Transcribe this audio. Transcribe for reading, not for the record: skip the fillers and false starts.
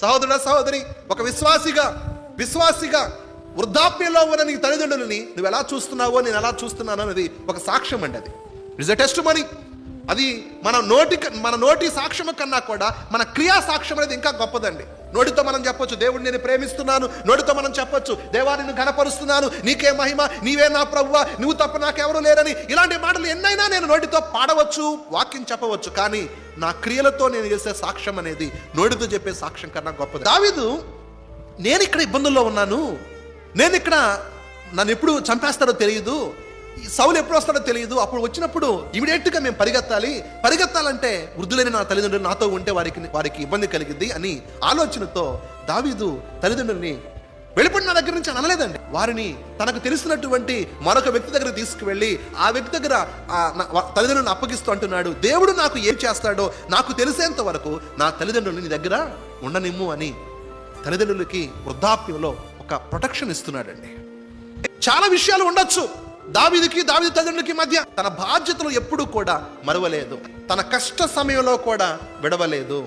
సహోదరుడా, సహోదరి, ఒక విశ్వాసిగా వృద్ధాప్యంలో ఉన్న నీ తల్లిదండ్రులని నువ్వు ఎలా చూస్తున్నావో నేను ఎలా చూస్తున్నాను అనేది ఒక సాక్ష్యం అండి. అది ఇట్స్ ఎ టెస్టిమనీ. అది మన నోటి సాక్ష్యం కన్నా కూడా మన క్రియా సాక్ష్యం అనేది ఇంకా గొప్పదండి. నోటితో మనం చెప్పొచ్చు దేవుడిని నేను ప్రేమిస్తున్నాను, నోటితో మనం చెప్పొచ్చు దేవా నిన్ను ఘనపరుస్తున్నాను, నీకే మహిమ, నీవే నా ప్రభువా, నువ్వు తప్ప నాకెవరు లేరని. ఇలాంటి మాటలు ఎన్నైనా నేను నోటితో పాడవచ్చు, వాక్యం చెప్పవచ్చు. కానీ నా క్రియలతో నేను చేసే సాక్ష్యం అనేది నోటితో చెప్పే సాక్ష్యం కన్నా గొప్పది. దావీదు, నేను ఇక్కడ ఇబ్బందుల్లో ఉన్నాను, నేను ఇక్కడ నన్ను ఎప్పుడు చంపేస్తాడో తెలియదు, సౌలు ఎప్పుడు వస్తాడో తెలియదు, అప్పుడు వచ్చినప్పుడు ఇమీడియట్గా మేము పరిగెత్తాలంటే వృద్ధులైన నా తల్లిదండ్రులు నాతో ఉంటే వారికి ఇబ్బంది కలిగింది అని ఆలోచనతో దావీదు తల్లిదండ్రుల్ని వెళ్ళిపడి నా దగ్గర నుంచి అనలేదండి. వారిని తనకు తెలిసినటువంటి మరొక వ్యక్తి దగ్గర తీసుకువెళ్ళి ఆ వ్యక్తి దగ్గర తల్లిదండ్రులను అప్పగిస్తూ అంటున్నాడు, దేవుడు నాకు ఏం చేస్తాడో నాకు తెలిసేంత వరకు నా తల్లిదండ్రులు నీ దగ్గర ఉండనిమ్ము అని తల్లిదండ్రులకి వృద్ధాప్యంలో ఒక ప్రొటెక్షన్ ఇస్తున్నాడండి. చాలా విషయాలు ఉండొచ్చు దావీదు తల్లిదండ్రులకి మధ్య. తన బాధ్యతలు ఎప్పుడూ కూడా మరవలేదు, తన కష్ట సమయంలో కూడా విడవలేదు.